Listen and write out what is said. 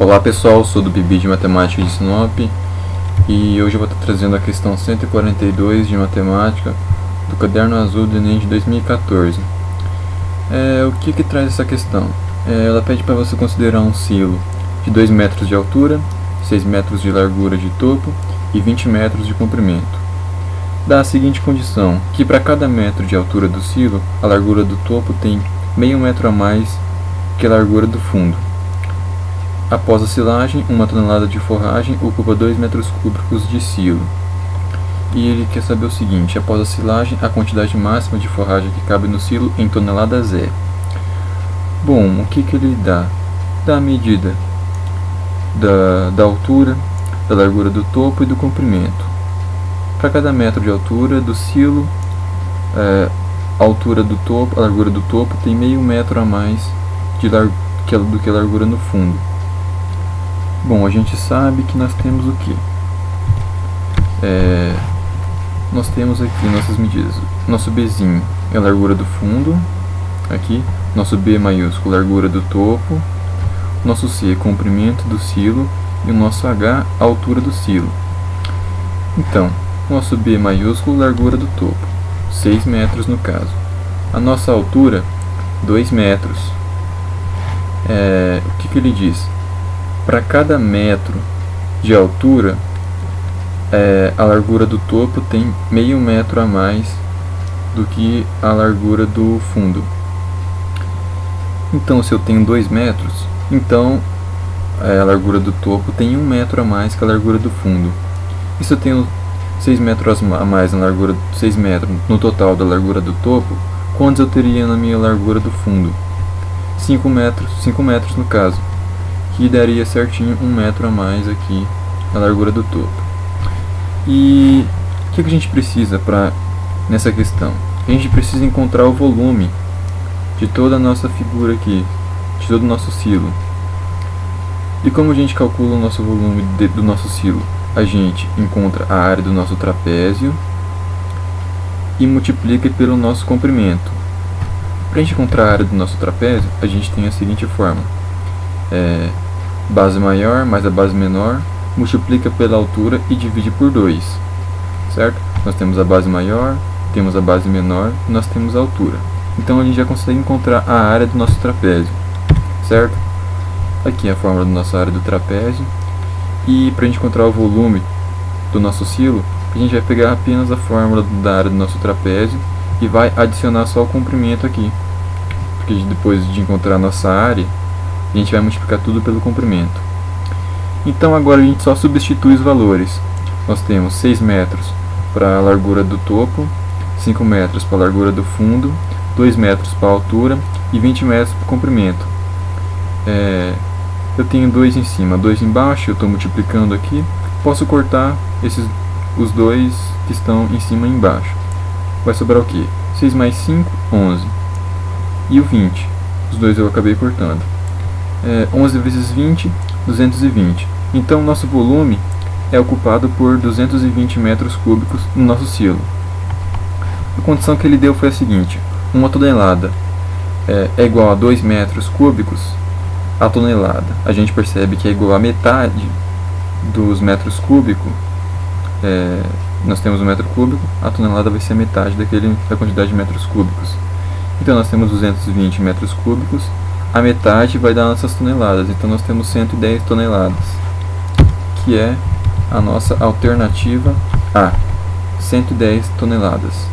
Olá pessoal, sou do Bibi de Matemática de Sinop e hoje eu vou estar trazendo a questão 142 de Matemática do Caderno Azul do Enem de 2014. O que traz essa questão? Ela pede para você considerar um silo de 2 metros de altura, 6 metros de largura de topo e 20 metros de comprimento. Dá a seguinte condição, que para cada metro de altura do silo, a largura do topo tem meio metro a mais que a largura do fundo. Após a silagem, 1 tonelada de forragem ocupa 2 metros cúbicos de silo. E ele quer saber o seguinte, após a silagem, a quantidade máxima de forragem que cabe no silo em toneladas é. Bom, o que ele dá? Dá a medida da altura, da largura do topo e do comprimento. Para cada metro de altura do silo, a altura do topo, a largura do topo tem meio metro a mais do que a largura no fundo. Bom, a gente sabe que nós temos o que? Nós temos aqui nossas medidas. Nosso Bzinho é a largura do fundo, aqui. Nosso B maiúsculo, largura do topo. Nosso C, comprimento do silo. E o nosso H, altura do silo. Então, nosso B maiúsculo, largura do topo, 6 metros no caso. A nossa altura, 2 metros. O que ele diz? Para cada metro de altura, a largura do topo tem meio metro a mais do que a largura do fundo. Então, se eu tenho 2 metros, então a largura do topo tem 1 metro a mais que a largura do fundo. E se eu tenho 6 metros a mais na largura, 6 metros no total da largura do topo, quantos eu teria na minha largura do fundo? 5 metros no caso, que daria certinho 1 metro a mais aqui na largura do topo. E o que a gente precisa nessa questão? A gente precisa encontrar o volume de toda a nossa figura aqui, de todo o nosso silo. E como a gente calcula o nosso volume do nosso silo? A gente encontra a área do nosso trapézio e multiplica pelo nosso comprimento. Para a gente encontrar a área do nosso trapézio, a gente tem a seguinte fórmula. Base maior mais a base menor, multiplica pela altura e divide por 2. Certo? Nós temos a base maior, temos a base menor e nós temos a altura. Então a gente já consegue encontrar a área do nosso trapézio. Certo? Aqui é a fórmula da nossa área do trapézio. E para a gente encontrar o volume do nosso silo, a gente vai pegar apenas a fórmula da área do nosso trapézio e vai adicionar só o comprimento aqui. Porque depois de encontrar a nossa área, a gente vai multiplicar tudo pelo comprimento. Então agora a gente só substitui os valores. Nós temos 6 metros para a largura do topo, 5 metros para a largura do fundo, 2 metros para a altura e 20 metros para o comprimento. Eu tenho 2 em cima, 2 embaixo, eu estou multiplicando aqui. Posso cortar os dois que estão em cima e embaixo. Vai sobrar o que? 6 mais 5, 11. E o 20, os dois eu acabei cortando. 11 vezes 20, 220. Então, nosso volume é ocupado por 220 metros cúbicos no nosso silo. A condição que ele deu foi a seguinte: 1 tonelada é igual a 2 metros cúbicos a tonelada. A gente percebe que é igual a metade dos metros cúbicos. Nós temos 1 metro cúbico, a tonelada vai ser a metade da quantidade de metros cúbicos. Então, nós temos 220 metros cúbicos. A metade vai dar nossas toneladas, então nós temos 110 toneladas, que é a nossa alternativa A, 110 toneladas.